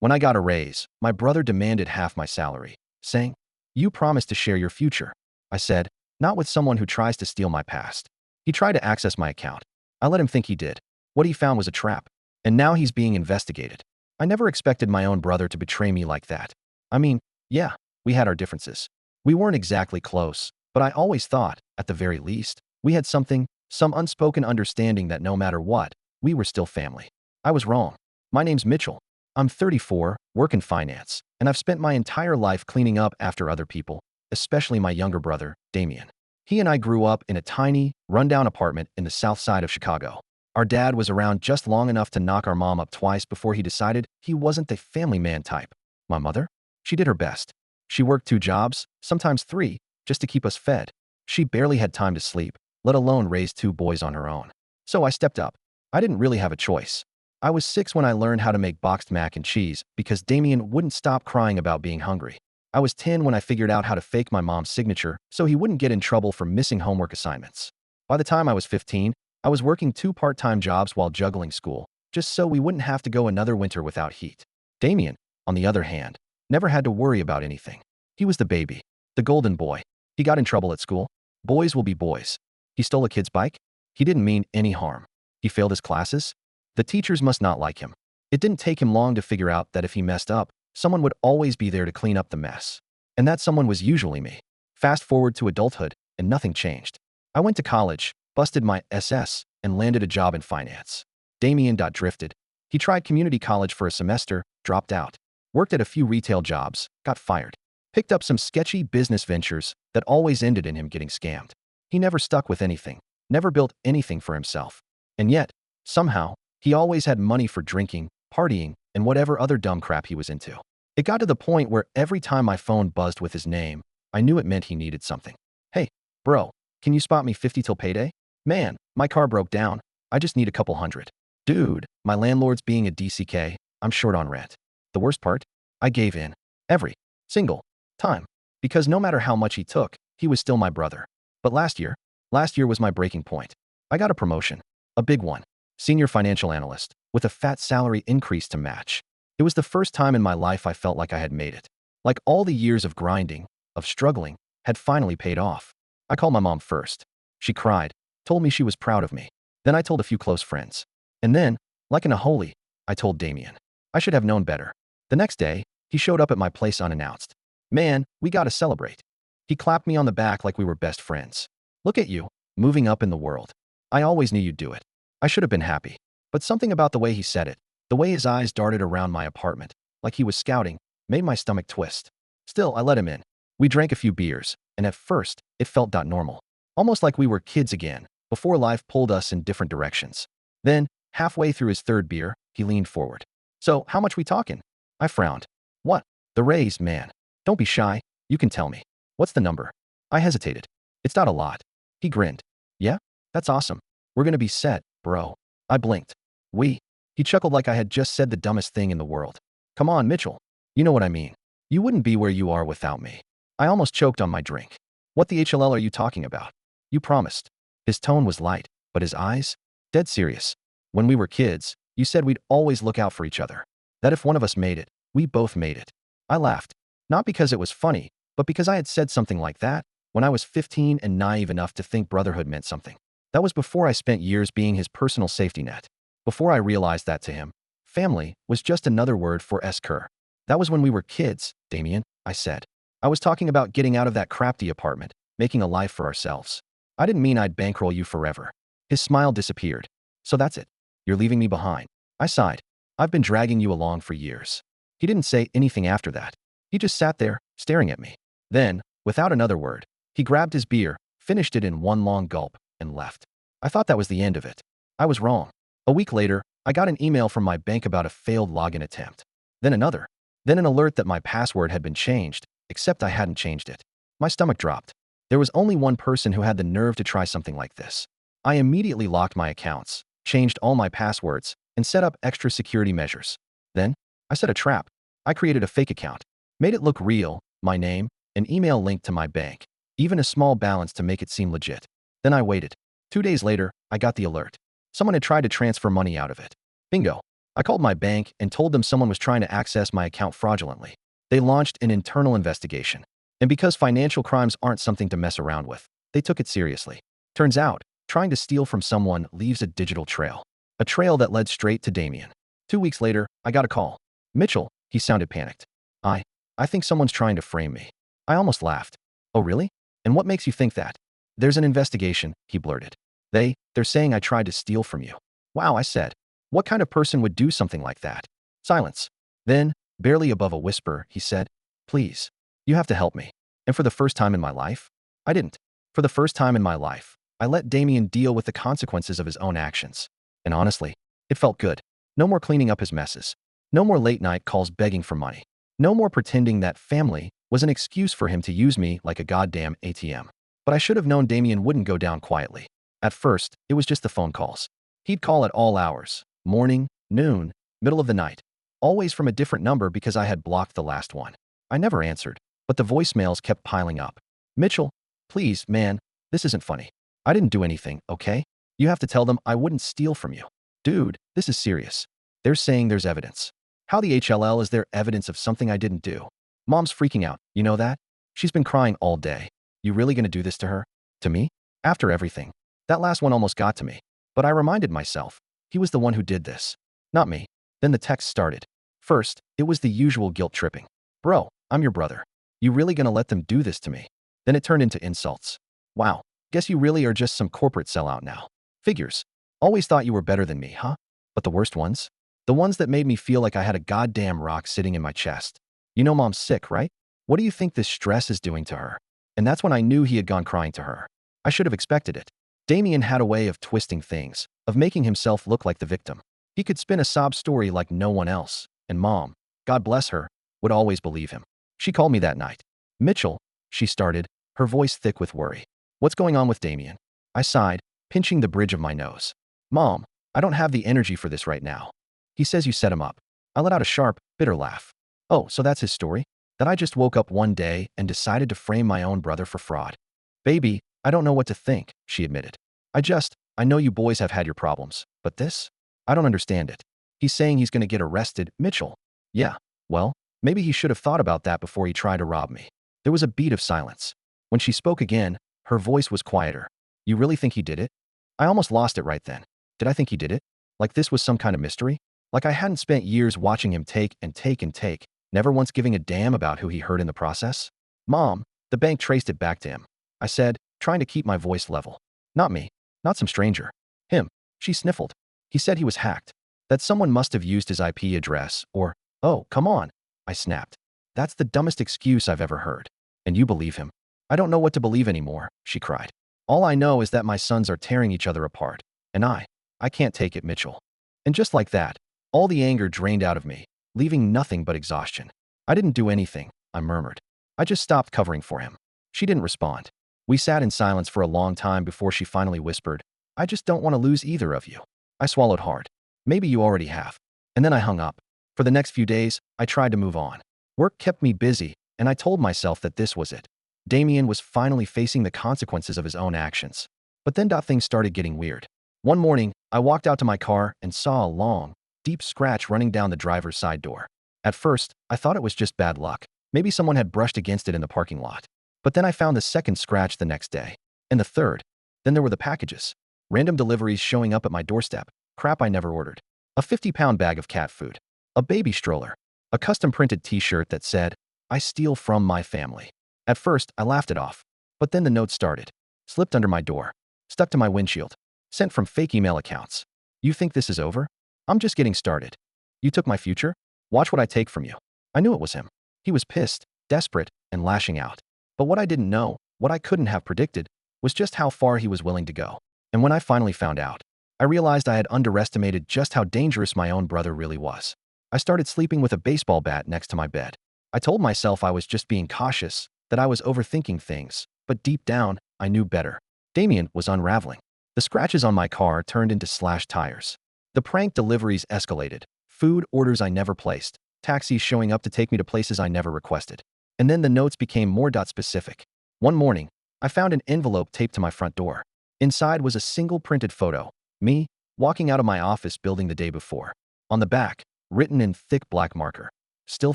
When I got a raise, my brother demanded half my salary, saying, "You promised to share your future." I said, "Not with someone who tries to steal my past." He tried to access my account. I let him think he did. What he found was a trap. And now he's being investigated. I never expected my own brother to betray me like that. I mean, yeah, we had our differences. We weren't exactly close, but I always thought, at the very least, we had something, some unspoken understanding that no matter what, we were still family. I was wrong. My name's Mitchell. I'm 34, work in finance, and I've spent my entire life cleaning up after other people, especially my younger brother, Damien. He and I grew up in a tiny, rundown apartment in the south side of Chicago. Our dad was around just long enough to knock our mom up twice before he decided he wasn't the family man type. My mother? She did her best. She worked 2 jobs, sometimes 3, just to keep us fed. She barely had time to sleep, let alone raise 2 boys on her own. So I stepped up. I didn't really have a choice. I was 6 when I learned how to make boxed mac and cheese because Damien wouldn't stop crying about being hungry. I was 10 when I figured out how to fake my mom's signature so he wouldn't get in trouble for missing homework assignments. By the time I was 15, I was working 2 part-time jobs while juggling school, just so we wouldn't have to go another winter without heat. Damien, on the other hand, never had to worry about anything. He was the baby, the golden boy. He got in trouble at school. Boys will be boys. He stole a kid's bike. He didn't mean any harm. He failed his classes. The teachers must not like him. It didn't take him long to figure out that if he messed up, someone would always be there to clean up the mess. And that someone was usually me. Fast forward to adulthood, and nothing changed. I went to college, busted my SS, and landed a job in finance. Damien drifted. He tried community college for a semester, dropped out. Worked at a few retail jobs, got fired. Picked up some sketchy business ventures that always ended in him getting scammed. He never stuck with anything, never built anything for himself. And yet, somehow, he always had money for drinking, partying, and whatever other dumb crap he was into. It got to the point where every time my phone buzzed with his name, I knew it meant he needed something. "Hey, bro, can you spot me 50 till payday? Man, my car broke down. I just need a couple hundred." "Dude, my landlord's being a DCK. I'm short on rent." The worst part? I gave in. Every single time. Because no matter how much he took, he was still my brother. But last year was my breaking point. I got a promotion. A big one. Senior financial analyst, with a fat salary increase to match. It was the first time in my life I felt like I had made it. Like all the years of grinding, of struggling, had finally paid off. I called my mom first. She cried, told me she was proud of me. Then I told a few close friends. And then, like in a holy, I told Damien. I should have known better. The next day, he showed up at my place unannounced. "Man, we gotta celebrate." He clapped me on the back like we were best friends. "Look at you, moving up in the world. I always knew you'd do it." I should have been happy. But something about the way he said it, the way his eyes darted around my apartment, like he was scouting, made my stomach twist. Still, I let him in. We drank a few beers, and at first, it felt normal. Almost like we were kids again, before life pulled us in different directions. Then, halfway through his 3rd beer, he leaned forward. "So, how much we talking?" I frowned. "What? The raise, man. Don't be shy. You can tell me. What's the number?" I hesitated. "It's not a lot." He grinned. "Yeah? That's awesome. We're gonna be set, bro." I blinked. "We?" He chuckled like I had just said the dumbest thing in the world. "Come on, Mitchell. You know what I mean. You wouldn't be where you are without me." I almost choked on my drink. "What the HLL are you talking about? You promised." His tone was light, but his eyes? Dead serious. "When we were kids, you said we'd always look out for each other. That if one of us made it, we both made it." I laughed. Not because it was funny, but because I had said something like that when I was 15 and naive enough to think brotherhood meant something. That was before I spent years being his personal safety net. Before I realized that to him, family was just another word for S-cur. "That was when we were kids, Damien," I said. "I was talking about getting out of that crafty apartment, making a life for ourselves. I didn't mean I'd bankroll you forever." His smile disappeared. "So that's it. You're leaving me behind." I sighed. "I've been dragging you along for years." He didn't say anything after that. He just sat there, staring at me. Then, without another word, he grabbed his beer, finished it in one long gulp, and left. I thought that was the end of it. I was wrong. A week later, I got an email from my bank about a failed login attempt. Then another. Then an alert that my password had been changed, except I hadn't changed it. My stomach dropped. There was only one person who had the nerve to try something like this. I immediately locked my accounts, changed all my passwords, and set up extra security measures. Then, I set a trap. I created a fake account, made it look real, my name, an email link to my bank, even a small balance to make it seem legit. Then I waited. 2 days later, I got the alert. Someone had tried to transfer money out of it. Bingo. I called my bank and told them someone was trying to access my account fraudulently. They launched an internal investigation. And because financial crimes aren't something to mess around with, they took it seriously. Turns out, trying to steal from someone leaves a digital trail. A trail that led straight to Damien. 2 weeks later, I got a call. Mitchell, he sounded panicked. I think someone's trying to frame me. I almost laughed. Oh really? And what makes you think that? There's an investigation, he blurted. They're saying I tried to steal from you. Wow, I said. What kind of person would do something like that? Silence. Then, barely above a whisper, he said, please, you have to help me. And for the first time in my life, I didn't. For the first time in my life, I let Damien deal with the consequences of his own actions. And honestly, it felt good. No more cleaning up his messes. No more late night calls begging for money. No more pretending that family was an excuse for him to use me like a goddamn ATM. But I should have known Damien wouldn't go down quietly. At first, it was just the phone calls. He'd call at all hours, morning, noon, middle of the night, always from a different number because I had blocked the last one. I never answered, but the voicemails kept piling up. Mitchell, please, man, this isn't funny. I didn't do anything, okay? You have to tell them I wouldn't steal from you. Dude, this is serious. They're saying there's evidence. How the HLL is there evidence of something I didn't do? Mom's freaking out, you know that? She's been crying all day. You really gonna do this to her? To me? After everything. That last one almost got to me. But I reminded myself, he was the one who did this. Not me. Then the text started. First, it was the usual guilt tripping. Bro, I'm your brother. You really gonna let them do this to me? Then it turned into insults. Wow, guess you really are just some corporate sellout now. Figures. Always thought you were better than me, huh? But the worst ones? The ones that made me feel like I had a goddamn rock sitting in my chest. You know mom's sick, right? What do you think this stress is doing to her? And that's when I knew he had gone crying to her. I should have expected it. Damien had a way of twisting things, of making himself look like the victim. He could spin a sob story like no one else, and Mom, God bless her, would always believe him. She called me that night. Mitchell, she started, her voice thick with worry. What's going on with Damien? I sighed, pinching the bridge of my nose. Mom, I don't have the energy for this right now. He says you set him up. I let out a sharp, bitter laugh. Oh, so that's his story? That I just woke up one day and decided to frame my own brother for fraud. Baby, I don't know what to think, she admitted. I know you boys have had your problems, but this? I don't understand it. He's saying he's going to get arrested, Mitchell. Yeah, well, maybe he should have thought about that before he tried to rob me. There was a beat of silence. When she spoke again, her voice was quieter. You really think he did it? I almost lost it right then. Did I think he did it? Like this was some kind of mystery? Like I hadn't spent years watching him take and take and take, never once giving a damn about who he hurt in the process? Mom, the bank traced it back to him. I said, trying to keep my voice level. Not me. Not some stranger. Him. She sniffled. He said he was hacked. That someone must have used his IP address or, oh, come on. I snapped. That's the dumbest excuse I've ever heard. And you believe him? I don't know what to believe anymore, she cried. All I know is that my sons are tearing each other apart. And I can't take it, Mitchell. And just like that, all the anger drained out of me, leaving nothing but exhaustion. I didn't do anything, I murmured. I just stopped covering for him. She didn't respond. We sat in silence for a long time before she finally whispered, I just don't want to lose either of you. I swallowed hard. Maybe you already have. And then I hung up. For the next few days, I tried to move on. Work kept me busy, and I told myself that this was it. Damien was finally facing the consequences of his own actions. But then things started getting weird. One morning, I walked out to my car and saw a long, deep scratch running down the driver's side door. At first, I thought it was just bad luck. Maybe someone had brushed against it in the parking lot. But then I found the second scratch the next day. And the third. Then there were the packages. Random deliveries showing up at my doorstep. Crap I never ordered. A 50-pound bag of cat food. A baby stroller. A custom-printed t-shirt that said, I steal from my family. At first, I laughed it off. But then the note started. Slipped under my door. Stuck to my windshield. Sent from fake email accounts. You think this is over? I'm just getting started. You took my future? Watch what I take from you. I knew it was him. He was pissed, desperate, and lashing out. But what I didn't know, what I couldn't have predicted, was just how far he was willing to go. And when I finally found out, I realized I had underestimated just how dangerous my own brother really was. I started sleeping with a baseball bat next to my bed. I told myself I was just being cautious, that I was overthinking things, but deep down, I knew better. Damien was unraveling. The scratches on my car turned into slashed tires. The prank deliveries escalated. Food orders I never placed. Taxis showing up to take me to places I never requested. And then the notes became more specific. One morning, I found an envelope taped to my front door. Inside was a single printed photo. Me, walking out of my office building the day before. On the back, written in thick black marker, "Still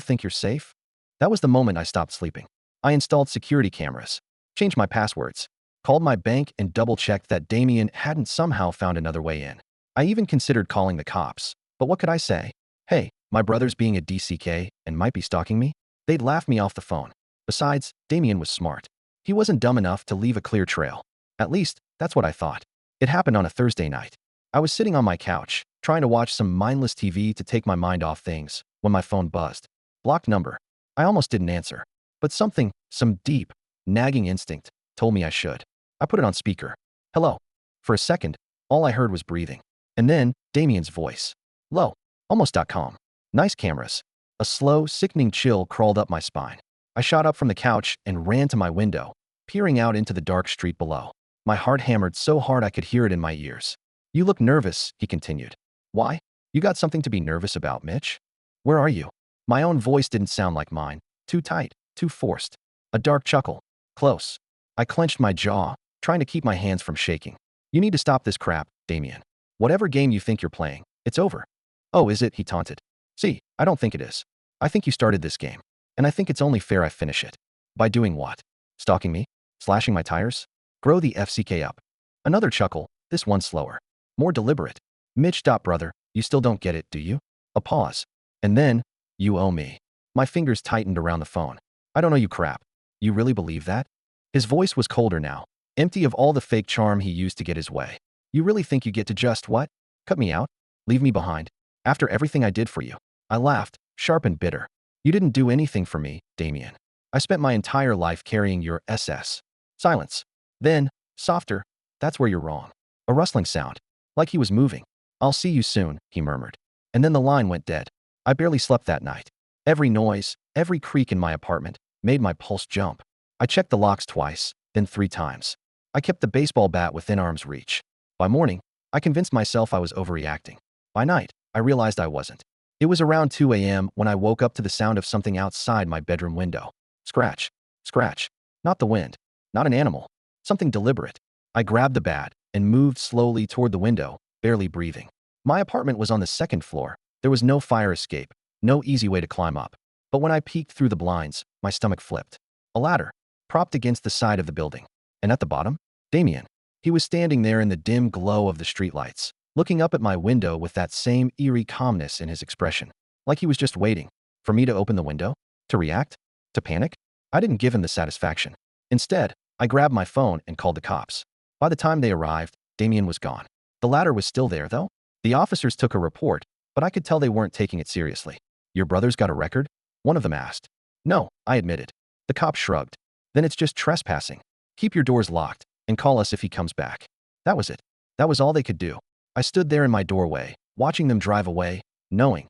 think you're safe?" That was the moment I stopped sleeping. I installed security cameras, changed my passwords, called my bank and double-checked that Damien hadn't somehow found another way in. I even considered calling the cops, but what could I say? Hey, my brother's being a DCK and might be stalking me? They'd laugh me off the phone. Besides, Damien was smart. He wasn't dumb enough to leave a clear trail. At least, that's what I thought. It happened on a Thursday night. I was sitting on my couch, trying to watch some mindless TV to take my mind off things, when my phone buzzed. Blocked number. I almost didn't answer. But something, some deep, nagging instinct, told me I should. I put it on speaker. Hello. For a second, all I heard was breathing. And then, Damien's voice. Low. Almost.com. Nice cameras. A slow, sickening chill crawled up my spine. I shot up from the couch and ran to my window, peering out into the dark street below. My heart hammered so hard I could hear it in my ears. You look nervous, he continued. Why? You got something to be nervous about, Mitch? Where are you? My own voice didn't sound like mine. Too tight, too forced. A dark chuckle. Close. I clenched my jaw, trying to keep my hands from shaking. You need to stop this crap, Damien. Whatever game you think you're playing, it's over. Oh, is it? He taunted. See, I don't think it is. I think you started this game. And I think it's only fair I finish it. By doing what? Stalking me? Slashing my tires? Grow the FCK up. Another chuckle, this one slower. More deliberate. Mitch. Brother, you still don't get it, do you? A pause. And then, you owe me. My fingers tightened around the phone. I don't owe you crap. You really believe that? His voice was colder now, empty of all the fake charm he used to get his way. You really think you get to just what? Cut me out? Leave me behind? After everything I did for you? I laughed, sharp and bitter. You didn't do anything for me, Damien. I spent my entire life carrying your SS. Silence. Then, softer, that's where you're wrong. A rustling sound. Like he was moving. I'll see you soon, he murmured. And then the line went dead. I barely slept that night. Every noise, every creak in my apartment, made my pulse jump. I checked the locks twice, then 3 times. I kept the baseball bat within arm's reach. By morning, I convinced myself I was overreacting. By night, I realized I wasn't. It was around 2 a.m. when I woke up to the sound of something outside my bedroom window. Scratch. Scratch. Not the wind. Not an animal. Something deliberate. I grabbed the bat and moved slowly toward the window, barely breathing. My apartment was on the 2nd floor. There was no fire escape, no easy way to climb up. But when I peeked through the blinds, my stomach flipped. A ladder, propped against the side of the building. And at the bottom, Damien. He was standing there in the dim glow of the streetlights, looking up at my window with that same eerie calmness in his expression. Like he was just waiting for me to open the window, to react, to panic. I didn't give him the satisfaction. Instead, I grabbed my phone and called the cops. By the time they arrived, Damien was gone. The ladder was still there, though. The officers took a report, but I could tell they weren't taking it seriously. Your brother's got a record? One of them asked. No, I admitted. The cop shrugged. Then it's just trespassing. Keep your doors locked and call us if he comes back. That was it. That was all they could do. I stood there in my doorway, watching them drive away, knowing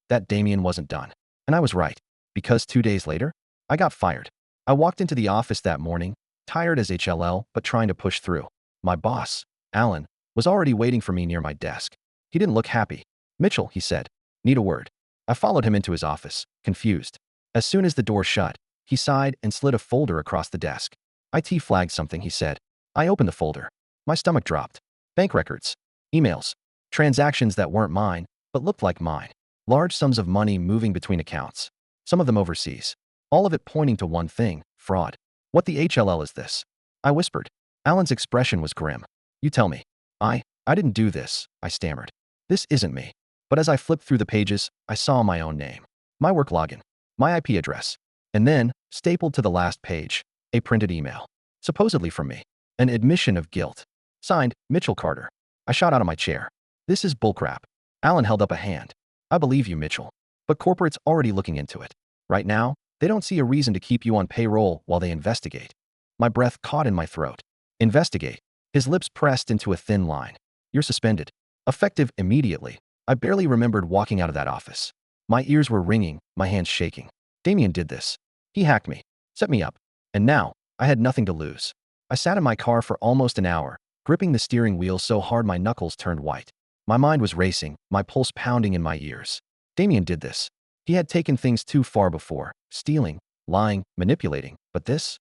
that Damien wasn't done. And I was right, because 2 days later, I got fired. I walked into the office that morning, tired as HLL, but trying to push through. My boss, Alan, was already waiting for me near my desk. He didn't look happy. Mitchell, he said, need a word. I followed him into his office, confused. As soon as the door shut, he sighed and slid a folder across the desk. IT flagged something, he said. I opened the folder. My stomach dropped. Bank records, emails, transactions that weren't mine, but looked like mine. Large sums of money moving between accounts. Some of them overseas. All of it pointing to one thing, fraud. What the HLL is this? I whispered. Alan's expression was grim. You tell me. I didn't do this, I stammered. This isn't me. But as I flipped through the pages, I saw my own name. My work login. My IP address. And then, stapled to the last page, a printed email. Supposedly from me. An admission of guilt. Signed, Mitchell Carter. I shot out of my chair. This is bullcrap. Alan held up a hand. I believe you, Mitchell. But corporate's already looking into it. Right now, they don't see a reason to keep you on payroll while they investigate. My breath caught in my throat. Investigate. His lips pressed into a thin line. You're suspended. Effective immediately. I barely remembered walking out of that office. My ears were ringing, my hands shaking. Damien did this. He hacked me. Set me up. And now, I had nothing to lose. I sat in my car for almost an hour, gripping the steering wheel so hard my knuckles turned white. My mind was racing, my pulse pounding in my ears. Damien did this. He had taken things too far before, stealing, lying, manipulating. But this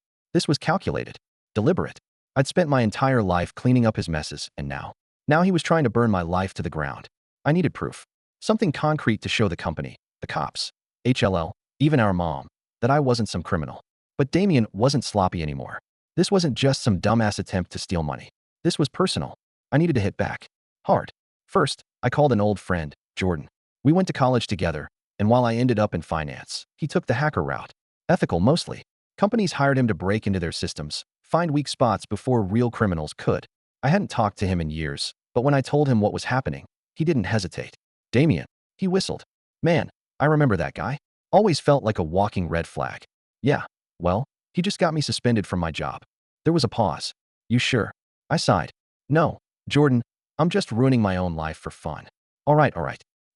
was calculated, deliberate. I'd spent my entire life cleaning up his messes, and now he was trying to burn my life to the ground. I needed proof. Something concrete to show the company, the cops, HLL, even our mom, that I wasn't some criminal. But Damien wasn't sloppy anymore. This wasn't just some dumbass attempt to steal money. This was personal. I needed to hit back. Hard. First, I called an old friend, Jordan. We went to college together, and while I ended up in finance, he took the hacker route. Ethical mostly. Companies hired him to break into their systems, find weak spots before real criminals could. I hadn't talked to him in years, but when I told him what was happening, he didn't hesitate. Damien. He whistled. Man, I remember that guy. Always felt like a walking red flag. Yeah, well, he just got me suspended from my job. There was a pause. You sure? I sighed. No, Jordan, I'm just ruining my own life for fun. All right.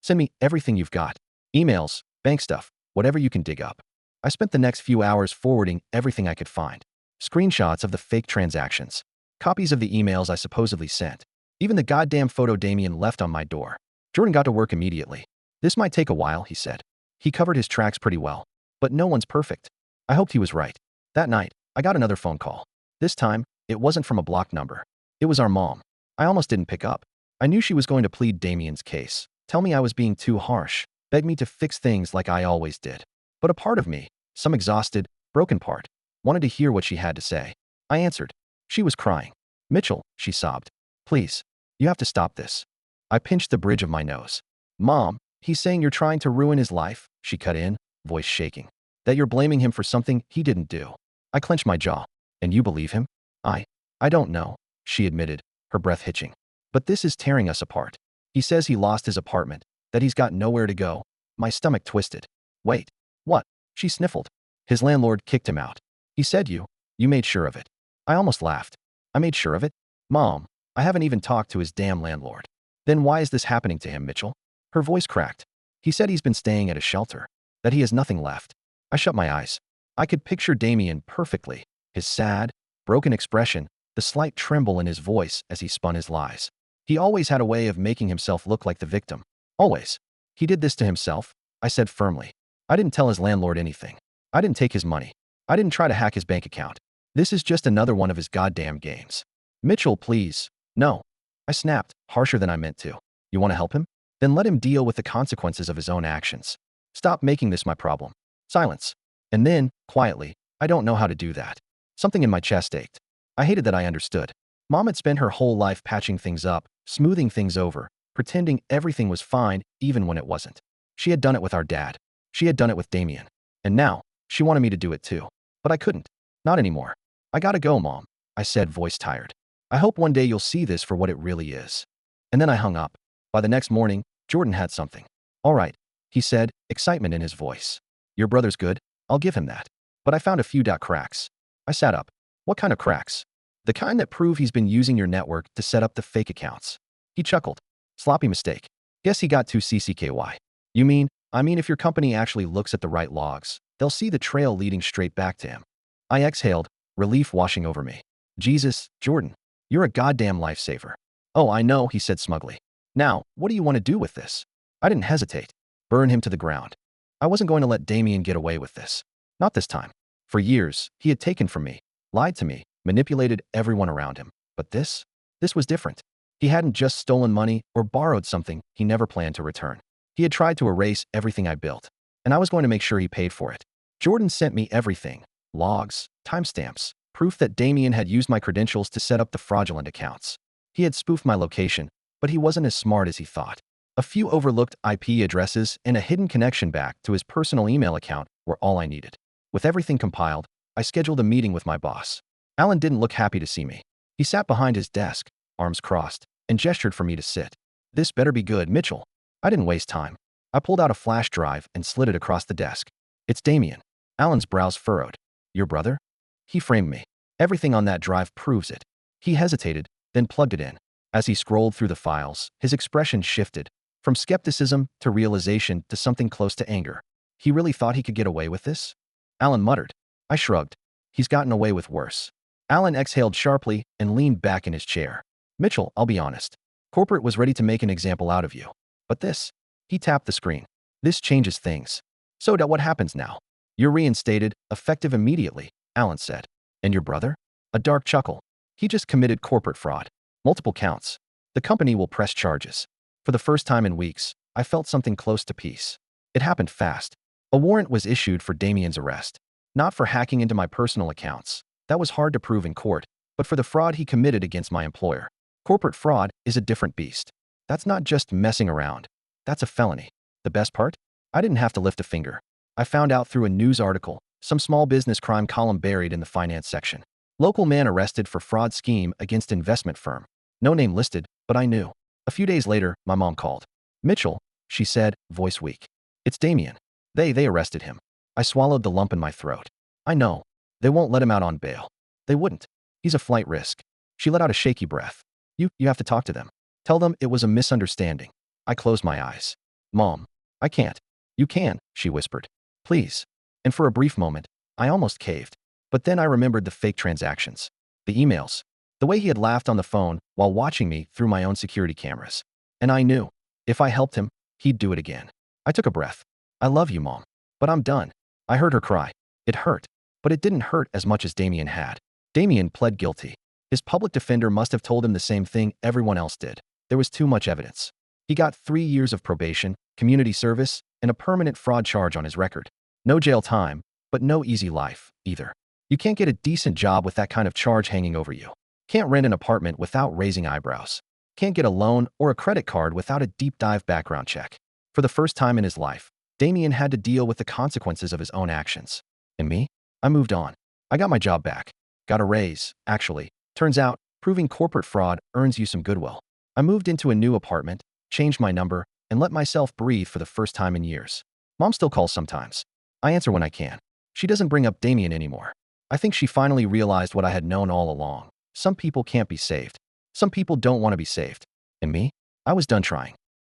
Send me everything you've got. Emails, bank stuff, whatever you can dig up. I spent the next few hours forwarding everything I could find. Screenshots of the fake transactions. Copies of the emails I supposedly sent. Even the goddamn photo Damien left on my door. Jordan got to work immediately. This might take a while, he said. He covered his tracks pretty well. But no one's perfect. I hoped he was right. That night, I got another phone call. This time, it wasn't from a blocked number. It was our mom. I almost didn't pick up. I knew she was going to plead Damien's case, tell me I was being too harsh, beg me to fix things like I always did. But a part of me, some exhausted, broken part, wanted to hear what she had to say. I answered. She was crying. Mitchell, she sobbed. Please, you have to stop this. I pinched the bridge of my nose. Mom, he's saying you're trying to ruin his life, she cut in, voice shaking. That you're blaming him for something he didn't do. I clenched my jaw. And you believe him? I don't know, she admitted, her breath hitching. But this is tearing us apart. He says he lost his apartment, that he's got nowhere to go. My stomach twisted. Wait, what? She sniffled. His landlord kicked him out. He said you made sure of it. I almost laughed. I made sure of it? Mom, I haven't even talked to his damn landlord. Then why is this happening to him, Mitchell? Her voice cracked. He said he's been staying at a shelter, that he has nothing left. I shut my eyes. I could picture Damien perfectly, his sad, broken expression, the slight tremble in his voice as he spun his lies. He always had a way of making himself look like the victim. Always. He did this to himself, I said firmly. I didn't tell his landlord anything. I didn't take his money. I didn't try to hack his bank account. This is just another one of his goddamn games. Mitchell, please. No. I snapped, harsher than I meant to. You want to help him? Then let him deal with the consequences of his own actions. Stop making this my problem. Silence. And then, quietly, I don't know how to do that. Something in my chest ached. I hated that I understood. Mom had spent her whole life patching things up, smoothing things over, pretending everything was fine even when it wasn't. She had done it with our dad. She had done it with Damien. And now, she wanted me to do it too. But I couldn't. Not anymore. I gotta go, Mom, I said, voice tired. I hope one day you'll see this for what it really is. And then I hung up. By the next morning, Jordan had something. All right, he said, excitement in his voice. Your brother's good. I'll give him that. But I found a few cracks. I sat up. What kind of cracks? The kind that prove he's been using your network to set up the fake accounts. He chuckled. Sloppy mistake. Guess he got too CCKY. I mean if your company actually looks at the right logs, they'll see the trail leading straight back to him. I exhaled, relief washing over me. Jesus, Jordan, you're a goddamn lifesaver. Oh, I know, he said smugly. Now, what do you want to do with this? I didn't hesitate. Burn him to the ground. I wasn't going to let Damien get away with this. Not this time. For years, he had taken from me, lied to me, manipulated everyone around him. But this was different. He hadn't just stolen money or borrowed something he never planned to return. He had tried to erase everything I built, and I was going to make sure he paid for it. Jordan sent me everything. Logs, timestamps, proof that Damien had used my credentials to set up the fraudulent accounts. He had spoofed my location, but he wasn't as smart as he thought. A few overlooked IP addresses and a hidden connection back to his personal email account were all I needed. With everything compiled, I scheduled a meeting with my boss. Alan didn't look happy to see me. He sat behind his desk, arms crossed, and gestured for me to sit. This better be good, Mitchell. I didn't waste time. I pulled out a flash drive and slid it across the desk. It's Damien. Alan's brows furrowed. Your brother? He framed me. Everything on that drive proves it. He hesitated, then plugged it in. As he scrolled through the files, his expression shifted, from skepticism to realization to something close to anger. He really thought he could get away with this? Alan muttered. I shrugged. He's gotten away with worse. Alan exhaled sharply and leaned back in his chair. Mitchell, I'll be honest. Corporate was ready to make an example out of you. But this, he tapped the screen. This changes things. So what happens now? You're reinstated, effective immediately, Alan said. And your brother? A dark chuckle. He just committed corporate fraud. Multiple counts. The company will press charges. For the first time in weeks, I felt something close to peace. It happened fast. A warrant was issued for Damien's arrest. Not for hacking into my personal accounts. That was hard to prove in court, but for the fraud he committed against my employer. Corporate fraud is a different beast. That's not just messing around. That's a felony. The best part? I didn't have to lift a finger. I found out through a news article, some small business crime column buried in the finance section. Local man arrested for fraud scheme against investment firm. No name listed, but I knew. A few days later, my mom called. Mitchell, she said, voice weak. It's Damien. They arrested him. I swallowed the lump in my throat. I know. They won't let him out on bail. They wouldn't. He's a flight risk. She let out a shaky breath. You have to talk to them. Tell them it was a misunderstanding. I closed my eyes. Mom, I can't. You can, she whispered. Please. And for a brief moment, I almost caved. But then I remembered the fake transactions. The emails. The way he had laughed on the phone while watching me through my own security cameras. And I knew, if I helped him, he'd do it again. I took a breath. I love you, Mom. But I'm done. I heard her cry. It hurt. But it didn't hurt as much as Damien had. Damien pled guilty. His public defender must have told him the same thing everyone else did. There was too much evidence. He got 3 years of probation, community service, and a permanent fraud charge on his record. No jail time, but no easy life, either. You can't get a decent job with that kind of charge hanging over you. Can't rent an apartment without raising eyebrows. Can't get a loan or a credit card without a deep dive background check. For the first time in his life, Damien had to deal with the consequences of his own actions. And me? I moved on. I got my job back. Got a raise, actually. Turns out, proving corporate fraud earns you some goodwill. I moved into a new apartment, changed my number, and let myself breathe for the first time in years. Mom still calls sometimes. I answer when I can. She doesn't bring up Damien anymore. I think she finally realized what I had known all along. Some people can't be saved. Some people don't want to be saved. And me? I was done trying.